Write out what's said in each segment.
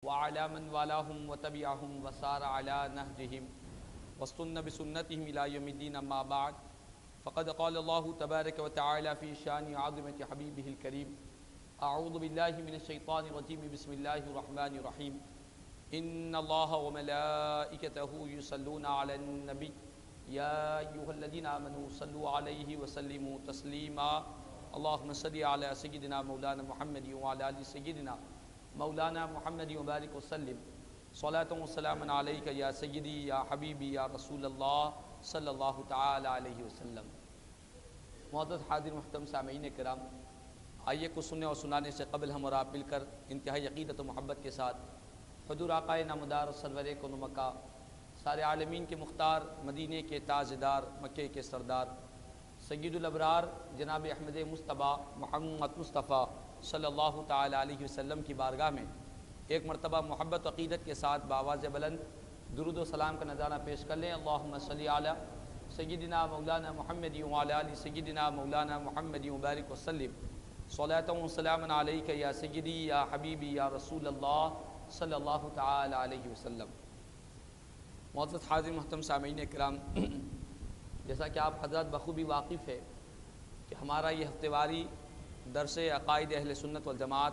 وعلى من والاهم وتبعهم وسار على نهجهم واستنى بسنتهم إلى يوم الدين أما بعد فقد قال الله تبارك وتعالى في شان عظمة حبيبه الكريم أعوذ بالله من الشيطان الرجيم بسم الله الرحمن الرحيم إن الله وملائكته يصلون على النبي يا أيها الذين آمنوا صلوا عليه وسلموا تسليما اللهم صل على سيدنا مولانا محمد وعلى آل سيدنا مولانا محمد وبارک وسلم صلاۃ و سلام علیک یا سیدی یا حبیبی یا رسول اللہ صلی اللہ تعالی علیہ وسلم۔ معزز حاضر محترم سامعین کرام، آئیے کچھ سننے اور سنانے سے قبل ہم اور آپ مل کر انتہائی عقیدت و محبت کے ساتھ حضور آقائے نامدار سرور کون مکہ، سارے عالمین کے مختار، مدینے کے تاجدار، مکے کے سردار، سید الابرار جناب احمد مصطفیٰ محمد مصطفیٰ صلی اللہ تعالی علیہ وسلم کی بارگاہ میں ایک مرتبہ محبت و عقیدت کے ساتھ بآواز بلند درود و سلام کا نذرانہ پیش کر لیں۔ اللہم صلی علی سیدنا مولانا محمد وعلی آل سیدنا مولانا محمد وبارک وسلم صلاۃ و سلام علیک یا سیدی یا حبیبی یا رسول اللہ صلی اللہ تعالی علیہ وسلم۔ معزز حاضر محترم سامعین کرام، جیسا کہ آپ حضرات بخوبی واقف ہے کہ ہمارا یہ ہفتہ واری درس عقائد اہل سنت والجماعت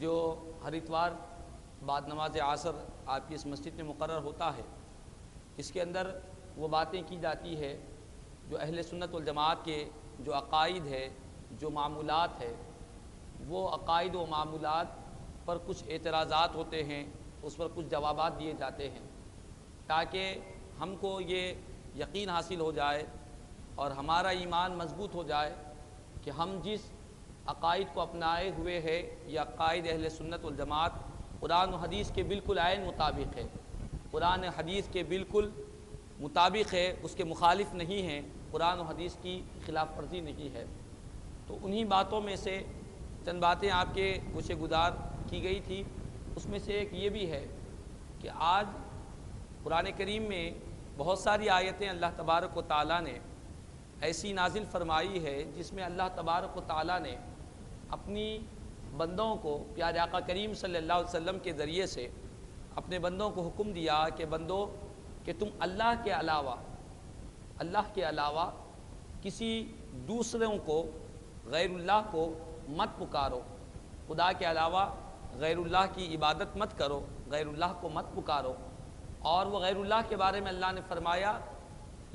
جو ہر اتوار بعد نماز عصر آپ کی اس مسجد میں مقرر ہوتا ہے، اس کے اندر وہ باتیں کی جاتی ہے جو اہل سنت والجماعت کے جو عقائد ہے، جو معمولات ہے، وہ عقائد و معمولات پر کچھ اعتراضات ہوتے ہیں، اس پر کچھ جوابات دیے جاتے ہیں تاکہ ہم کو یہ یقین حاصل ہو جائے اور ہمارا ایمان مضبوط ہو جائے کہ ہم جس عقائد کو اپنائے ہوئے ہیں یہ عقائد اہل سنت والجماعت قرآن و حدیث کے بالکل عین مطابق ہے، قرآن و حدیث کے بالکل مطابق ہے، اس کے مخالف نہیں ہیں، قرآن و حدیث کی خلاف ورزی نہیں ہے۔ تو انہی باتوں میں سے چند باتیں آپ کے گوشے گزار کی گئی تھی، اس میں سے ایک یہ بھی ہے کہ آج قرآن کریم میں بہت ساری آیتیں اللہ تبارک و تعالیٰ نے ایسی نازل فرمائی ہے جس میں اللہ تبارک و تعالیٰ نے اپنی بندوں کو پیارے آقا کریم صلی اللہ علیہ وسلم کے ذریعے سے اپنے بندوں کو حکم دیا کہ بندو کہ تم اللہ کے علاوہ کسی دوسروں کو، غیر اللہ کو مت پکارو، خدا کے علاوہ غیر اللہ کی عبادت مت کرو، غیر اللہ کو مت پکارو۔ اور وہ غیر اللہ کے بارے میں اللہ نے فرمایا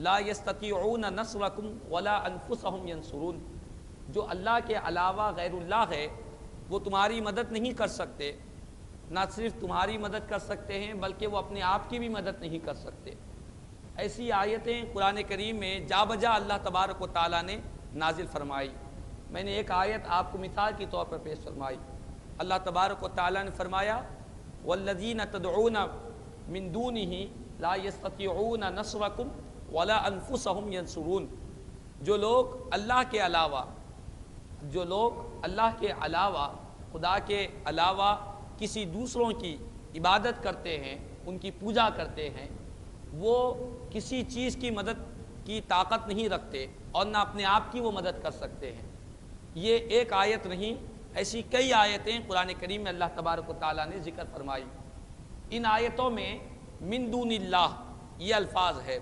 لا یستطیعون نصرکم ولا انفسہم ینصرون، جو اللہ کے علاوہ غیر اللہ ہے وہ تمہاری مدد نہیں کر سکتے، نہ صرف تمہاری مدد کر سکتے ہیں بلکہ وہ اپنے آپ کی بھی مدد نہیں کر سکتے۔ ایسی آیتیں قرآن کریم میں جا بجا اللہ تبارک و تعالیٰ نے نازل فرمائی۔ میں نے ایک آیت آپ کو مثال کے طور پر پیش فرمائی۔ اللہ تبارک و تعالیٰ نے فرمایا والذین تدعون من دونہ لا یستطیعون نصرکم ولا انفسہم ینصرون، جو لوگ اللہ کے علاوہ خدا کے علاوہ کسی دوسروں کی عبادت کرتے ہیں، ان کی پوجا کرتے ہیں، وہ کسی چیز کی مدد کی طاقت نہیں رکھتے اور نہ اپنے آپ کی وہ مدد کر سکتے ہیں۔ یہ ایک آیت نہیں، ایسی کئی آیتیں قرآن کریم میں اللہ تبارک و تعالیٰ نے ذکر فرمائی۔ ان آیتوں میں من دون اللہ یہ الفاظ ہے۔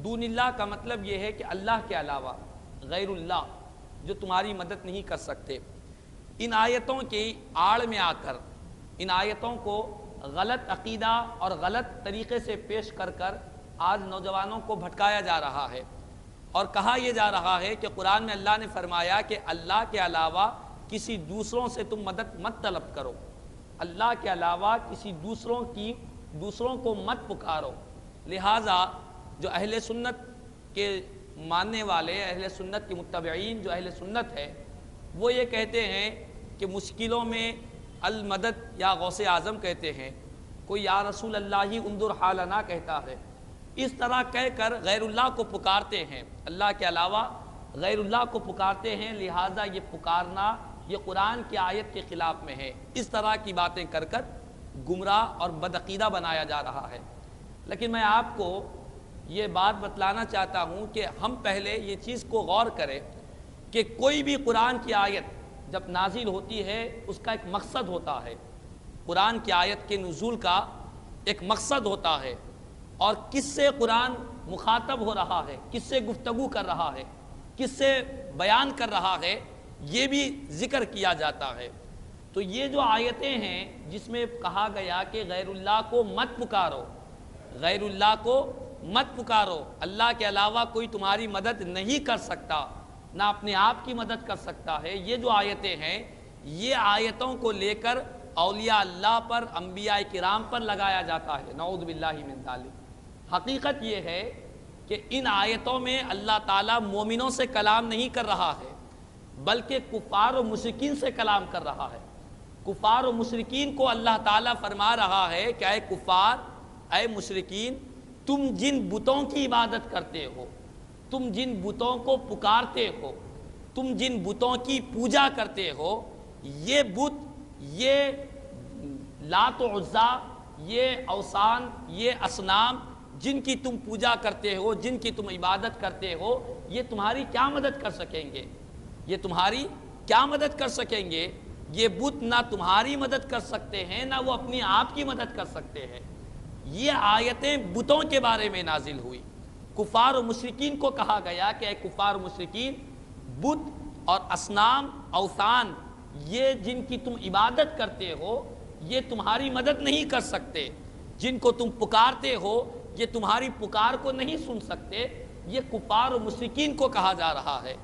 دون اللہ کا مطلب یہ ہے کہ اللہ کے علاوہ، غیر اللہ جو تمہاری مدد نہیں کر سکتے۔ ان آیتوں کی آڑ میں آ کر ان آیتوں کو غلط عقیدہ اور غلط طریقے سے پیش کر کر آج نوجوانوں کو بھٹکایا جا رہا ہے، اور کہا یہ جا رہا ہے کہ قرآن میں اللہ نے فرمایا کہ اللہ کے علاوہ کسی دوسروں سے تم مدد مت طلب کرو، اللہ کے علاوہ کسی دوسروں کو مت پکارو۔ لہٰذا جو اہل سنت کے ماننے والے، اہل سنت کے متبعین جو اہل سنت ہے، وہ یہ کہتے ہیں کہ مشکلوں میں المدد یا غوث اعظم کہتے ہیں، کوئی یا رسول اللہ انظر حالنا کہتا ہے، اس طرح کہہ کر غیر اللہ کو پکارتے ہیں، اللہ کے علاوہ غیر اللہ کو پکارتے ہیں۔ لہٰذا یہ پکارنا یہ قرآن کی آیت کے خلاف میں ہے۔ اس طرح کی باتیں کر کر گمراہ اور بدعقیدہ بنایا جا رہا ہے۔ لیکن میں آپ کو یہ بات بتلانا چاہتا ہوں کہ ہم پہلے یہ چیز کو غور کریں کہ کوئی بھی قرآن کی آیت جب نازل ہوتی ہے اس کا ایک مقصد ہوتا ہے، قرآن کی آیت کے نزول کا ایک مقصد ہوتا ہے، اور کس سے قرآن مخاطب ہو رہا ہے، کس سے گفتگو کر رہا ہے، کس سے بیان کر رہا ہے، یہ بھی ذکر کیا جاتا ہے۔ تو یہ جو آیتیں ہیں جس میں کہا گیا کہ غیر اللہ کو مت پکارو، غیر اللہ کو مت پکارو، اللہ کے علاوہ کوئی تمہاری مدد نہیں کر سکتا، نہ اپنے آپ کی مدد کر سکتا ہے، یہ جو آیتیں ہیں یہ آیتوں کو لے کر اولیاء اللہ پر، انبیاء کرام پر لگایا جاتا ہے، نعوذ باللہ من ذالک۔ حقیقت یہ ہے کہ ان آیتوں میں اللہ تعالیٰ مومنوں سے کلام نہیں کر رہا ہے، بلکہ کفار و مشرکین سے کلام کر رہا ہے۔ کفار و مشرکین کو اللہ تعالیٰ فرما رہا ہے کہ اے کفار، اے مشرکین، تم جن بتوں کی عبادت کرتے ہو، تم جن بتوں کو پکارتے ہو، تم جن بتوں کی پوجا کرتے ہو، یہ بت، یہ لات و عزا، یہ اوثان، یہ اصنام جن کی تم پوجا کرتے ہو، جن کی تم عبادت کرتے ہو، یہ تمہاری کیا مدد کر سکیں گے؟ یہ تمہاری کیا مدد کر سکیں گے؟ یہ بت نہ تمہاری مدد کر سکتے ہیں، نہ وہ اپنی آپ کی مدد کر سکتے ہیں۔ یہ آیتیں بتوں کے بارے میں نازل ہوئی۔ کفار و مشرکین کو کہا گیا کہ اے کفار و مشرکین، بت اور اصنام، اوثان، یہ جن کی تم عبادت کرتے ہو یہ تمہاری مدد نہیں کر سکتے، جن کو تم پکارتے ہو یہ تمہاری پکار کو نہیں سن سکتے۔ یہ کفار و مشرکین کو کہا جا رہا ہے۔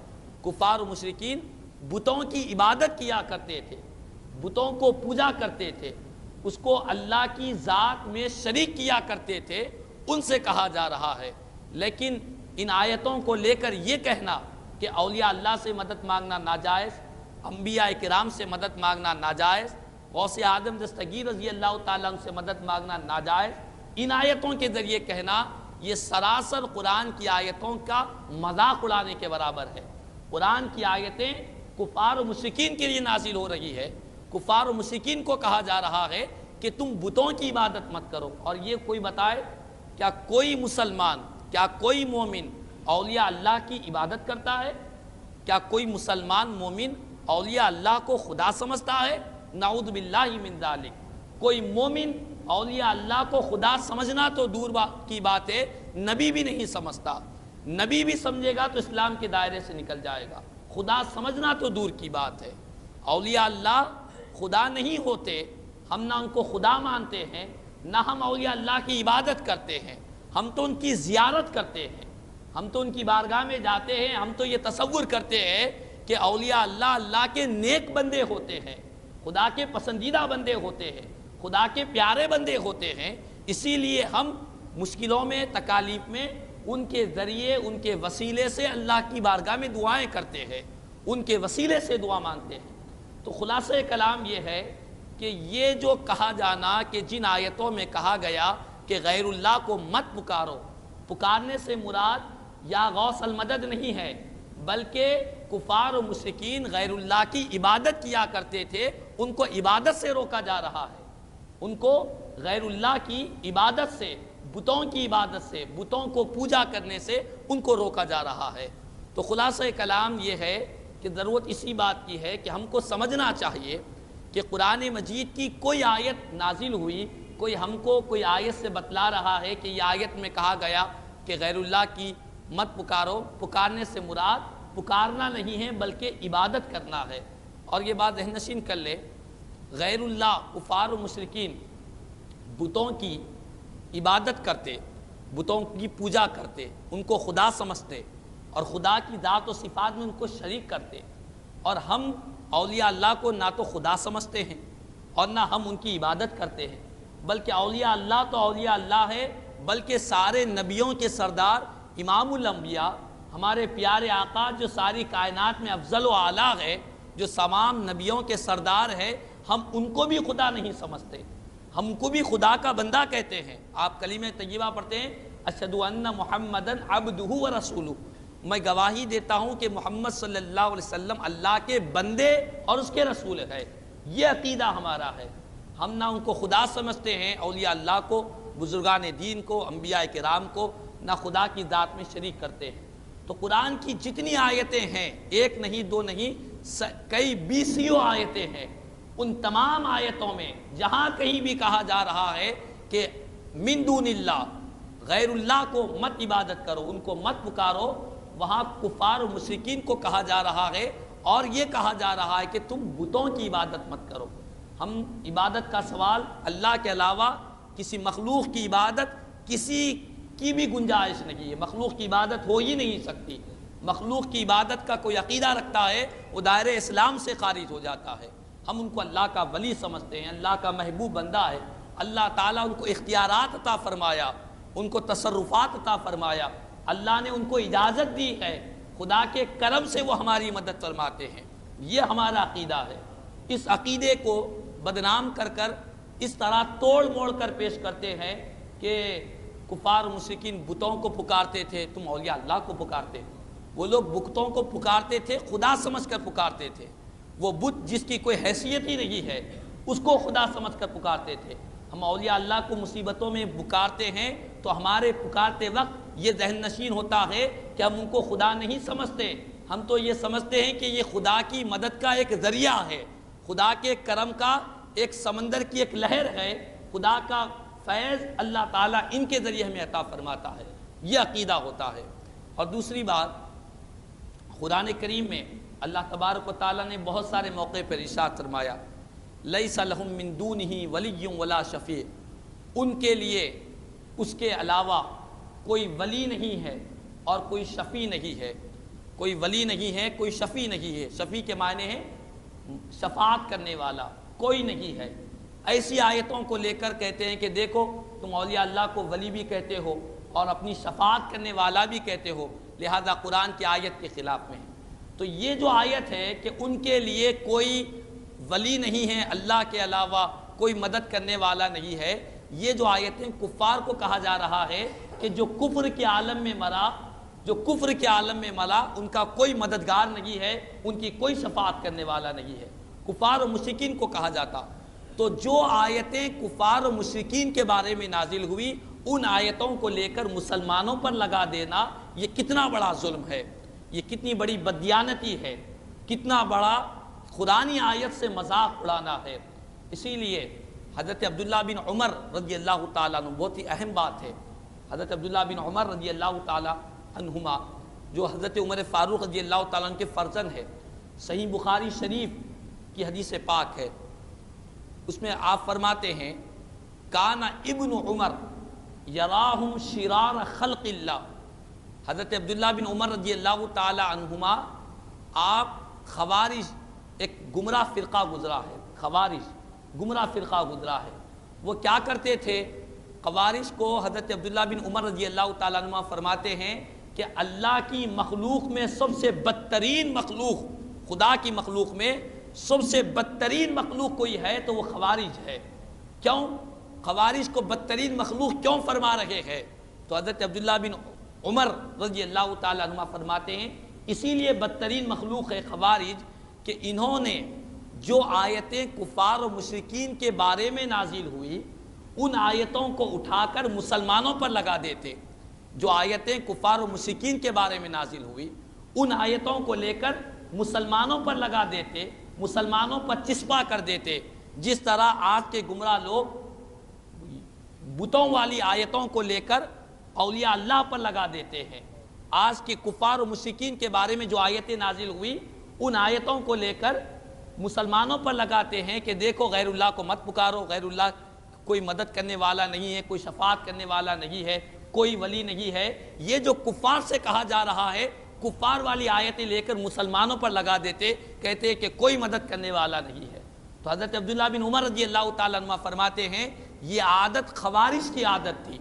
کفار و مشرکین بتوں کی عبادت کیا کرتے تھے، بتوں کو پوجا کرتے تھے، اس کو اللہ کی ذات میں شریک کیا کرتے تھے، ان سے کہا جا رہا ہے۔ لیکن ان آیتوں کو لے کر یہ کہنا کہ اولیاء اللہ سے مدد مانگنا ناجائز، انبیاء کرام سے مدد مانگنا ناجائز، غوث اعظم دستگیر رضی اللہ تعالیٰ عنہ سے مدد مانگنا ناجائز، ان آیتوں کے ذریعے کہنا یہ سراسر قرآن کی آیتوں کا مذاق اڑانے کے برابر ہے۔ قرآن کی آیتیں کفار و مشرکین کے لیے نازل ہو رہی ہے، کفار و مشرکین کو کہا جا رہا ہے کہ تم بتوں کی عبادت مت کرو۔ اور یہ کوئی بتائے، کیا کوئی مسلمان، کیا کوئی مومن اولیاء اللہ کی عبادت کرتا ہے؟ کیا کوئی مسلمان مومن اولیاء اللہ کو خدا سمجھتا ہے؟ نعوذ باللہ من ذالک۔ کوئی مومن اولیاء اللہ کو خدا سمجھنا تو دور کی بات ہے، نبی بھی نہیں سمجھتا۔ نبی بھی سمجھے گا تو اسلام کے دائرے سے نکل جائے گا، خدا سمجھنا تو دور کی بات ہے۔ اولیاء اللہ خدا نہیں ہوتے، ہم نہ ان کو خدا مانتے ہیں، نہ ہم اولیاء اللہ کی عبادت کرتے ہیں، ہم تو ان کی زیارت کرتے ہیں، ہم تو ان کی بارگاہ میں جاتے ہیں، ہم تو یہ تصور کرتے ہیں کہ اولیاء اللہ اللہ کے نیک بندے ہوتے ہیں، خدا کے پسندیدہ بندے ہوتے ہیں، خدا کے پیارے بندے ہوتے ہیں، اسی لیے ہم مشکلوں میں، تکالیف میں ان کے ذریعے، ان کے وسیلے سے اللہ کی بارگاہ میں دعائیں کرتے ہیں، ان کے وسیلے سے دعا مانگتے ہیں۔ تو خلاصہ کلام یہ ہے کہ یہ جو کہا جانا کہ جن آیتوں میں کہا گیا کہ غیر اللہ کو مت پکارو، پکارنے سے مراد یا غوث المدد نہیں ہے، بلکہ کفار و مشرکین غیر اللہ کی عبادت کیا کرتے تھے، ان کو عبادت سے روکا جا رہا ہے، ان کو غیر اللہ کی عبادت سے، بتوں کی عبادت سے، بتوں کو پوجا کرنے سے ان کو روکا جا رہا ہے۔ تو خلاصہ کلام یہ ہے کہ ضرورت اسی بات کی ہے کہ ہم کو سمجھنا چاہیے کہ قرآن مجید کی کوئی آیت نازل ہوئی، کوئی ہم کو کوئی آیت سے بتلا رہا ہے کہ یہ آیت میں کہا گیا کہ غیر اللہ کی مت پکارو، پکارنے سے مراد پکارنا نہیں ہے بلکہ عبادت کرنا ہے۔ اور یہ بات ذہن نشین کر لے، غیر اللہ، کفار و مشرکین بتوں کی عبادت کرتے، بتوں کی پوجا کرتے، ان کو خدا سمجھتے اور خدا کی ذات و صفات میں ان کو شریک کرتے، اور ہم اولیاء اللہ کو نہ تو خدا سمجھتے ہیں اور نہ ہم ان کی عبادت کرتے ہیں، بلکہ اولیاء اللہ تو اولیاء اللہ ہے، بلکہ سارے نبیوں کے سردار امام الانبیاء، ہمارے پیارے آقا جو ساری کائنات میں افضل و اعلیٰ ہے، جو تمام نبیوں کے سردار ہے، ہم ان کو بھی خدا نہیں سمجھتے، ہم کو بھی خدا کا بندہ کہتے ہیں۔ آپ کلمہ طیبہ پڑھتے ہیں، اشہد ان محمدً عبدہ ورسولہ، میں گواہی دیتا ہوں کہ محمد صلی اللہ علیہ وسلم اللہ کے بندے اور اس کے رسول ہے۔ یہ عقیدہ ہمارا ہے، ہم نہ ان کو خدا سمجھتے ہیں، اولیاء اللہ کو، بزرگان دین کو، انبیاء کرام کو، نہ خدا کی ذات میں شریک کرتے ہیں۔ تو قرآن کی جتنی آیتیں ہیں، ایک نہیں دو نہیں، کئی بیسیوں آیتیں ہیں ان تمام آیتوں میں جہاں کہیں بھی کہا جا رہا ہے کہ من دون اللہ، غیر اللہ کو مت عبادت کرو، ان کو مت پکارو، وہاں کفار و مشرکین کو کہا جا رہا ہے، اور یہ کہا جا رہا ہے کہ تم بتوں کی عبادت مت کرو۔ ہم عبادت کا سوال اللہ کے علاوہ کسی مخلوق کی عبادت کسی کی بھی گنجائش نہیں ہے، مخلوق کی عبادت ہو ہی نہیں سکتی۔ مخلوق کی عبادت کا کوئی عقیدہ رکھتا ہے وہ دائرہ اسلام سے خارج ہو جاتا ہے۔ ہم ان کو اللہ کا ولی سمجھتے ہیں، اللہ کا محبوب بندہ ہے۔ اللہ تعالیٰ ان کو اختیارات عطا فرمایا، ان کو تصرفات عطا فرمایا، اللہ نے ان کو اجازت دی ہے، خدا کے کرم سے وہ ہماری مدد فرماتے ہیں۔ یہ ہمارا عقیدہ ہے۔ اس عقیدے کو بدنام کر کر اس طرح توڑ موڑ کر پیش کرتے ہیں کہ کفار مشرکین بتوں کو پکارتے تھے، تم اولیاء اللہ کو پکارتے۔ وہ لوگ بتوں کو پکارتے تھے، خدا سمجھ کر پکارتے تھے۔ وہ بت جس کی کوئی حیثیت ہی نہیں ہے اس کو خدا سمجھ کر پکارتے تھے۔ ہم اولیاء اللہ کو مصیبتوں میں پکارتے ہیں تو ہمارے پکارتے وقت یہ ذہن نشین ہوتا ہے کہ ہم ان کو خدا نہیں سمجھتے، ہم تو یہ سمجھتے ہیں کہ یہ خدا کی مدد کا ایک ذریعہ ہے، خدا کے کرم کا ایک سمندر کی ایک لہر ہے، خدا کا فیض اللہ تعالیٰ ان کے ذریعے ہمیں عطا فرماتا ہے۔ یہ عقیدہ ہوتا ہے۔ اور دوسری بات، قرآن کریم میں اللہ تبارک و تعالیٰ نے بہت سارے موقع پر ارشاد فرمایا لیس لہم من دونہ ولی ولا شفیع، ان کے لیے اس کے علاوہ کوئی ولی نہیں ہے اور کوئی شفیع نہیں ہے۔ کوئی ولی نہیں ہے، کوئی شفیع نہیں ہے۔ شفیع کے معنی ہے شفاعت کرنے والا، کوئی نہیں ہے۔ ایسی آیتوں کو لے کر کہتے ہیں کہ دیکھو تم اولیاء اللہ کو ولی بھی کہتے ہو اور اپنی شفاعت کرنے والا بھی کہتے ہو، لہذا قرآن کی آیت کے خلاف میں۔ تو یہ جو آیت ہے کہ ان کے لیے کوئی ولی نہیں ہے اللہ کے علاوہ، کوئی مدد کرنے والا نہیں ہے، یہ جو آیتیں کفار کو کہا جا رہا ہے کہ جو کفر کے عالم میں مرا، جو کفر کے عالم میں ملا، ان کا کوئی مددگار نہیں ہے، ان کی کوئی شفاعت کرنے والا نہیں ہے، کفار و مشرکین کو کہا جاتا۔ تو جو آیتیں کفار و مشرکین کے بارے میں نازل ہوئی، ان آیتوں کو لے کر مسلمانوں پر لگا دینا یہ کتنا بڑا ظلم ہے، یہ کتنی بڑی بددیانتی ہے، کتنا بڑا قرآنی آیت سے مذاق اڑانا ہے۔ اسی لیے حضرت عبداللہ بن عمر رضی اللہ تعالیٰ عنہ، بہت ہی اہم بات ہے، حضرت عبداللہ بن عمر رضی اللہ تعالیٰ عنہما جو حضرت عمر فاروق رضی اللہ تعالیٰ عنہ کے فرزند ہے، صحیح بخاری شریف کی حدیث پاک ہے، اس میں آپ فرماتے ہیں کان ابن عمر یراہم شرار خلق اللہ۔ حضرت عبداللہ بن عمر رضی اللہ تعالی عنہما، آپ خوارج ایک گمراہ فرقہ گزرا ہے، خوارج گمراہ فرقہ گزرا ہے، وہ کیا کرتے تھے؟ خوارج کو حضرت عبداللہ بن عمر رضی اللہ تعالیٰ عنہ فرماتے ہیں کہ اللہ کی مخلوق میں سب سے بدترین مخلوق، خدا کی مخلوق میں سب سے بدترین مخلوق کوئی ہے تو وہ خوارج ہے۔ کیوں؟ خوارج کو بدترین مخلوق کیوں فرما رہے ہیں؟ تو حضرت عبداللہ بن عمر رضی اللہ تعالیٰ عنہ فرماتے ہیں اسی لیے بدترین مخلوق ہے خوارج کہ انہوں نے جو آیتیں کفار و مشرکین کے بارے میں نازل ہوئی ان آیتوں کو اٹھا کر مسلمانوں پر لگا دیتے۔ جو آیتیں کفار و مشرکین کے بارے میں نازل ہوئی ان آیتوں کو لے کر مسلمانوں پر لگا دیتے، مسلمانوں پر چسپا کر دیتے، جس طرح آج کے گمراہ لوگ بتوں والی آیتوں کو لے کر اولیاء اللہ پر لگا دیتے ہیں۔ آج کے کفار و مشرکین کے بارے میں جو آیتیں نازل ہوئی ان آیتوں کو لے کر مسلمانوں پر لگاتے ہیں کہ دیکھو غیر اللہ کو مت پکارو، غیر اللہ کوئی مدد کرنے والا نہیں ہے، کوئی شفاعت کرنے والا نہیں ہے، کوئی ولی نہیں ہے۔ یہ جو کفار سے کہا جا رہا ہے، کفار والی آیتیں لے کر مسلمانوں پر لگا دیتے، کہتے ہیں کہ کوئی مدد کرنے والا نہیں ہے۔ تو حضرت عبداللہ بن عمر رضی اللہ تعالیٰ عنہ فرماتے ہیں یہ عادت خوارج کی عادت تھی۔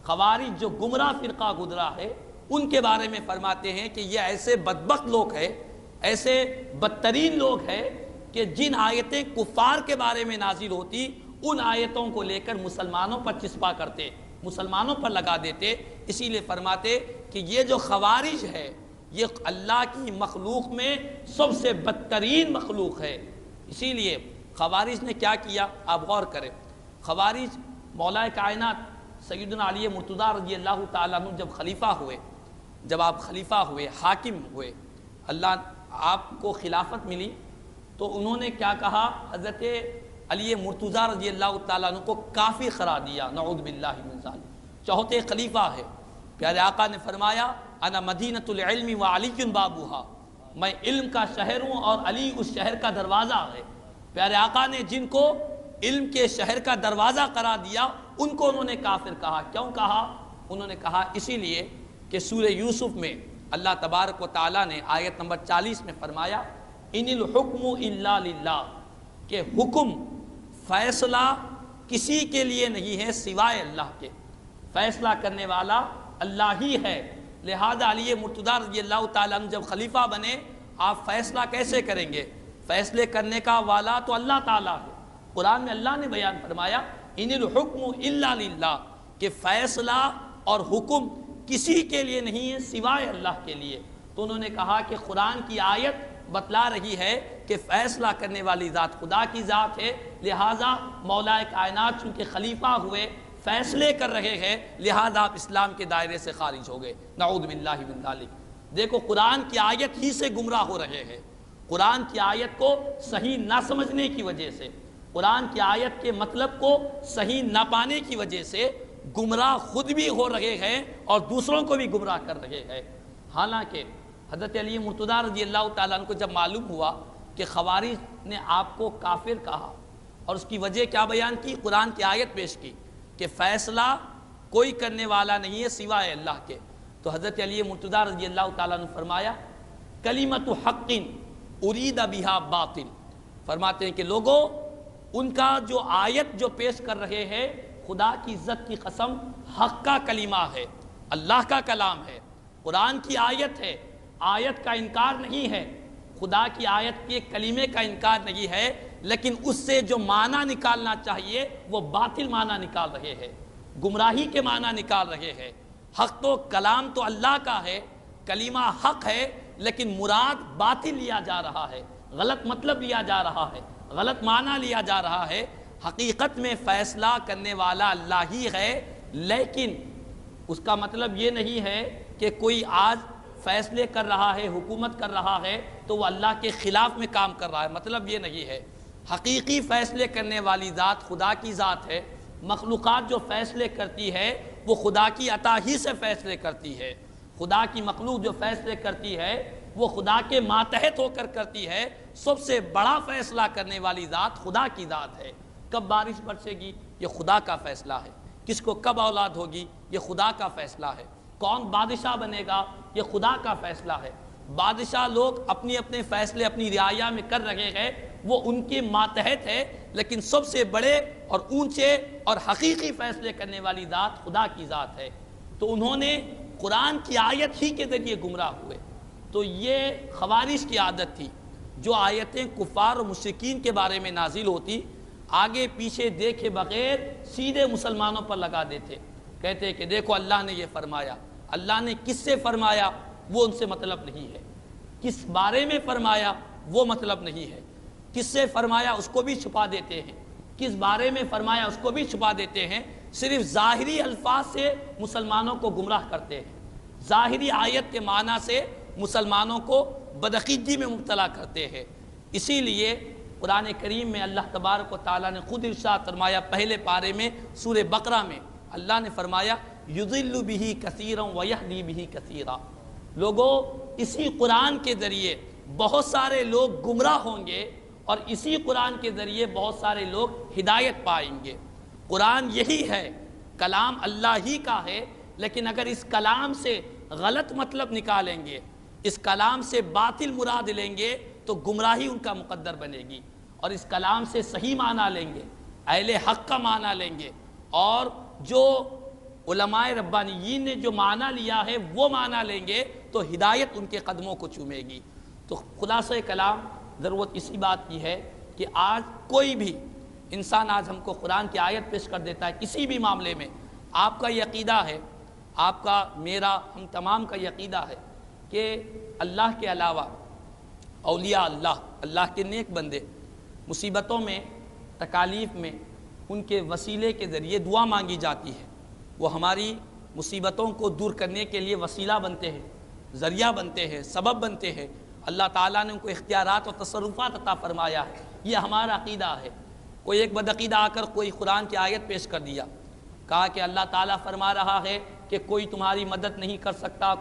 خوارج جو گمراہ فرقہ گزرا ہے ان کے بارے میں فرماتے ہیں کہ یہ ایسے بدبخت لوگ ہیں، ایسے بدترین لوگ ہیں کہ جن آیتیں کفار کے بارے میں نازل ہوتی ان آیتوں کو لے کر مسلمانوں پر چسپا کرتے، مسلمانوں پر لگا دیتے۔ اسی لیے فرماتے کہ یہ جو خوارج ہے یہ اللہ کی مخلوق میں سب سے بدترین مخلوق ہے۔ اسی لیے خوارج نے کیا کیا آپ غور کریں۔ خوارج مولا کائنات سیدنا علی مرتضیٰ رضی اللہ تعالیٰ عنہ جب خلیفہ ہوئے، جب آپ خلیفہ ہوئے، حاکم ہوئے، اللہ آپ کو خلافت ملی، تو انہوں نے کیا کہا؟ حضرت علی مرتضیٰ رضی اللہ تعالیٰ عنہ کو کافر قرار دیا، نعوذ باللہ من ذالک، چوتھے خلیفہ ہے۔ پیارے آقا نے فرمایا انا مدینۃ العلم وعلی بابوہا، میں علم کا شہر ہوں اور علی اس شہر کا دروازہ ہے۔ پیارے آقا نے جن کو علم کے شہر کا دروازہ قرار دیا ان کو انہوں نے کافر کہا۔ کیوں کہا؟ انہوں نے کہا اسی لیے کہ سورہ یوسف میں اللہ تبارک و تعالیٰ نے آیت نمبر 40 میں فرمایا ان الحکم الا للہ، کہ حکم فیصلہ کسی کے لیے نہیں ہے سوائے اللہ کے، فیصلہ کرنے والا اللہ ہی ہے۔ لہذا علی مرتضیٰ رضی اللہ تعالیٰ عنہ جب خلیفہ بنے، آپ فیصلہ کیسے کریں گے؟ فیصلے کرنے کا والا تو اللہ تعالیٰ ہے۔ قرآن میں اللہ نے بیان فرمایا ان الحکم الا للہ، کہ فیصلہ اور حکم کسی کے لیے نہیں ہے سوائے اللہ کے لیے۔ تو انہوں نے کہا کہ قرآن کی آیت بتلا رہی ہے کہ فیصلہ کرنے والی ذات خدا کی ذات ہے، لہٰذا مولا کائنات چونکہ خلیفہ ہوئے، فیصلے کر رہے ہیں، لہٰذا آپ اسلام کے دائرے سے خارج ہو گئے، نعوذ باللہ من ذالک۔ دیکھو قرآن کی آیت ہی سے گمراہ ہو رہے ہیں، قرآن کی آیت کو صحیح نہ سمجھنے کی وجہ سے، قرآن کی آیت کے مطلب کو صحیح نہ پانے کی وجہ سے گمراہ خود بھی ہو رہے ہیں اور دوسروں کو بھی گمراہ کر رہے ہیں۔ حالانکہ حضرت علی مرتضیٰ رضی اللہ تعالیٰ عنہ کو جب معلوم ہوا کہ خوارج نے آپ کو کافر کہا اور اس کی وجہ کیا بیان کی؟ قرآن کی آیت پیش کی کہ فیصلہ کوئی کرنے والا نہیں ہے سوائے اللہ کے، تو حضرت علی مرتضیٰ رضی اللہ تعالیٰ عنہ فرمایا کلمۃ حق ارید بہا باطل، فرماتے ہیں کہ لوگوں ان کا جو آیت جو پیش کر رہے ہیں خدا کی عزت کی قسم حق کا کلمہ ہے، اللہ کا کلام ہے، قرآن کی آیت ہے، آیت کا انکار نہیں ہے، خدا کی آیت کے کلمے کا انکار نہیں ہے، لیکن اس سے جو معنی نکالنا چاہیے وہ باطل معنی نکال رہے ہیں، گمراہی کے معنی نکال رہے ہیں۔ حق تو کلام تو اللہ کا ہے، کلمہ حق ہے، لیکن مراد باطل لیا جا رہا ہے، غلط مطلب لیا جا رہا ہے، غلط معنی لیا جا رہا ہے۔ حقیقت میں فیصلہ کرنے والا اللہ ہی ہے، لیکن اس کا مطلب یہ نہیں ہے کہ کوئی آج فیصلے کر رہا ہے، حکومت کر رہا ہے تو وہ اللہ کے خلاف میں کام کر رہا ہے، مطلب یہ نہیں ہے۔ حقیقی فیصلے کرنے والی ذات خدا کی ذات ہے، مخلوقات جو فیصلے کرتی ہے وہ خدا کی عطا ہی سے فیصلے کرتی ہے، خدا کی مخلوق جو فیصلے کرتی ہے وہ خدا کے ماتحت ہو کر کرتی ہے۔ سب سے بڑا فیصلہ کرنے والی ذات خدا کی ذات ہے۔ کب بارش برسے گی یہ خدا کا فیصلہ ہے، کس کو کب اولاد ہوگی یہ خدا کا فیصلہ ہے، کون بادشاہ بنے گا یہ خدا کا فیصلہ ہے۔ بادشاہ لوگ اپنے اپنے فیصلے اپنی رعایا میں کر رہے ہیں، وہ ان کے ماتحت ہے، لیکن سب سے بڑے اور اونچے اور حقیقی فیصلے کرنے والی ذات خدا کی ذات ہے۔ تو انہوں نے قرآن کی آیت ہی کے ذریعے گمراہ ہوئے۔ تو یہ خوارج کی عادت تھی، جو آیتیں کفار و مشرکین کے بارے میں نازل ہوتی آگے پیچھے دیکھے بغیر سیدھے مسلمانوں پر لگا دیتے، کہتے کہ دیکھو اللہ نے یہ فرمایا، اللہ نے کس سے فرمایا وہ ان سے مطلب نہیں ہے، کس بارے میں فرمایا وہ مطلب نہیں ہے، کس سے فرمایا اس کو بھی چھپا دیتے ہیں، کس بارے میں فرمایا اس کو بھی چھپا دیتے ہیں، صرف ظاہری الفاظ سے مسلمانوں کو گمراہ کرتے ہیں، ظاہری آیت کے معنی سے مسلمانوں کو بدعقیدگی میں مبتلا کرتے ہیں۔ اسی لیے قرآن کریم میں اللہ تبارک و تعالیٰ نے خود ارشاد فرمایا پہلے پارے میں سورہ بقرہ میں، اللہ نے فرمایا یضل بہ کثیرا ویہدی بہ کثیرا، لوگوں اسی قرآن کے ذریعے بہت سارے لوگ گمراہ ہوں گے اور اسی قرآن کے ذریعے بہت سارے لوگ ہدایت پائیں گے۔ قرآن یہی ہے، کلام اللہ ہی کا ہے، لیکن اگر اس کلام سے غلط مطلب نکالیں گے، اس کلام سے باطل مراد لیں گے تو گمراہی ان کا مقدر بنے گی، اور اس کلام سے صحیح معنی لیں گے، اہل حق کا معنی لیں گے، اور جو علماء ربانیین نے جو معنی لیا ہے وہ معنی لیں گے تو ہدایت ان کے قدموں کو چومے گی۔ تو خلاصہ کلام ضرورت اسی بات کی ہے کہ آج کوئی بھی انسان آج ہم کو قرآن کی آیت پیش کر دیتا ہے کسی بھی معاملے میں، آپ کا یہ عقیدہ ہے، آپ کا، میرا، ہم تمام کا یہ عقیدہ ہے کہ اللہ کے علاوہ اولیاء اللہ، اللہ کے نیک بندے مصیبتوں میں، تکالیف میں ان کے وسیلے کے ذریعے دعا مانگی جاتی ہے، وہ ہماری مصیبتوں کو دور کرنے کے لیے وسیلہ بنتے ہیں، ذریعہ بنتے ہیں، سبب بنتے ہیں۔ اللہ تعالیٰ نے ان کو اختیارات و تصرفات عطا فرمایا ہے، یہ ہمارا عقیدہ ہے۔ کوئی ایک بدعقیدہ آ کر کوئی قرآن کی آیت پیش کر دیا، کہا کہ اللہ تعالیٰ فرما رہا ہے کہ کوئی تمہاری مدد نہیں کر سکتا،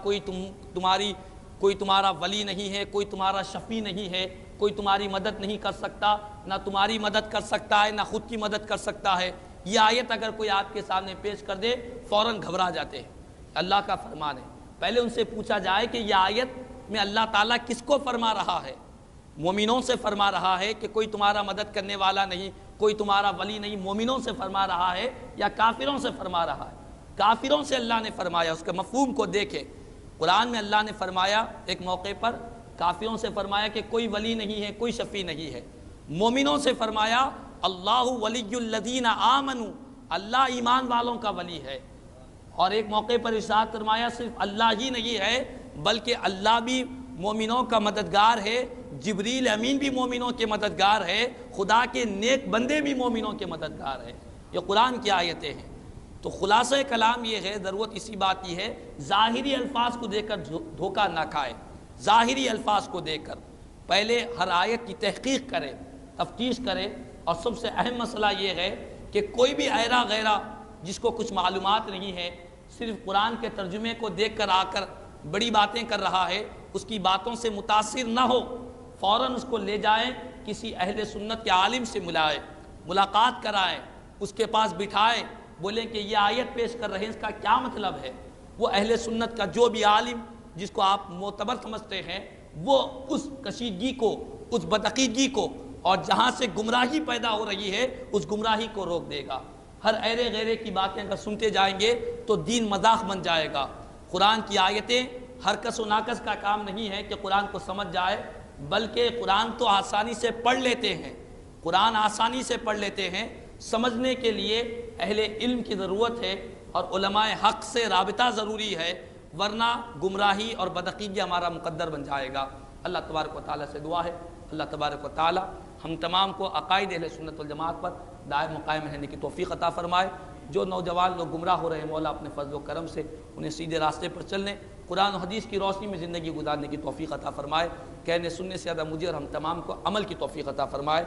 کوئی تمہارا ولی نہیں ہے، کوئی تمہارا شفیع نہیں ہے، کوئی تمہاری مدد نہیں کر سکتا، نہ تمہاری مدد کر سکتا ہے، نہ خود کی مدد کر سکتا ہے۔ یہ آیت اگر کوئی آپ کے سامنے پیش کر دے فوراً گھبرا جاتے ہیں۔ اللہ کا فرمان ہے، پہلے ان سے پوچھا جائے کہ یہ آیت میں اللہ تعالیٰ کس کو فرما رہا ہے؟ مومنوں سے فرما رہا ہے کہ کوئی تمہارا مدد کرنے والا نہیں، کوئی تمہارا ولی نہیں، مومنوں سے فرما رہا ہے یا کافروں سے فرما رہا ہے؟ کافروں سے اللہ نے فرمایا، اس کے مفہوم کو دیکھیں۔ قرآن میں اللہ نے فرمایا ایک موقع پر کافروں سے فرمایا کہ کوئی ولی نہیں ہے، کوئی شفیع نہیں ہے۔ مومنوں سے فرمایا اللہ ولی الذین آمنوا، اللہ ایمان والوں کا ولی ہے۔ اور ایک موقع پر ارشاد فرمایا صرف اللہ ہی نہیں ہے بلکہ اللہ بھی مومنوں کا مددگار ہے، جبریل امین بھی مومنوں کے مددگار ہے، خدا کے نیک بندے بھی مومنوں کے مددگار ہیں۔ یہ قرآن کی آیتیں ہیں۔ تو خلاصہ کلام یہ ہے، ضرورت اسی بات کی ہے ظاہری الفاظ کو دیکھ کر دھوکہ نہ کھائے۔ ظاہری الفاظ کو دیکھ کر پہلے ہر آیت کی تحقیق کرے، تفتیش کرے، اور سب سے اہم مسئلہ یہ ہے کہ کوئی بھی ایرا غیرہ جس کو کچھ معلومات نہیں ہے، صرف قرآن کے ترجمے کو دیکھ کر آ کر بڑی باتیں کر رہا ہے، اس کی باتوں سے متاثر نہ ہو، فوراً اس کو لے جائیں کسی اہل سنت کے عالم سے ملاقات کرائیں، اس کے پاس بٹھائیں، بولیں کہ یہ آیت پیش کر رہے ہیں، اس کا کیا مطلب ہے؟ وہ اہل سنت کا جو بھی عالم جس کو آپ معتبر سمجھتے ہیں، وہ اس کشیدگی کو، اس بدعقیدگی کو، اور جہاں سے گمراہی پیدا ہو رہی ہے اس گمراہی کو روک دے گا۔ ہر ایرے غیرے کی باتیں اگر سنتے جائیں گے تو دین مذاق بن جائے گا۔ قرآن کی آیتیں ہر کس و ناکس کا کام نہیں ہے کہ قرآن کو سمجھ جائے، بلکہ قرآن تو آسانی سے پڑھ لیتے ہیں، قرآن آسانی سے پڑھ لیتے ہیں، سمجھنے کے لیے اہل علم کی ضرورت ہے اور علماء حق سے رابطہ ضروری ہے، ورنہ گمراہی اور بدعقیدگی ہمارا مقدر بن جائے گا۔ اللہ تبارک و تعالیٰ سے دعا ہے اللہ تبارک و تعالیٰ ہم تمام کو عقائد اہل سنت والجماعت پر دائم و قائم رہنے کی توفیق عطا فرمائے۔ جو نوجوان لوگ گمراہ ہو رہے ہیں، مولا اپنے فضل و کرم سے انہیں سیدھے راستے پر چلنے، قرآن و حدیث کی روشنی میں زندگی گزارنے کی توفیق عطا فرمائے۔ کہنے سننے سے زیادہ مجھے اور ہم تمام کو عمل کی توفیق عطا فرمائے۔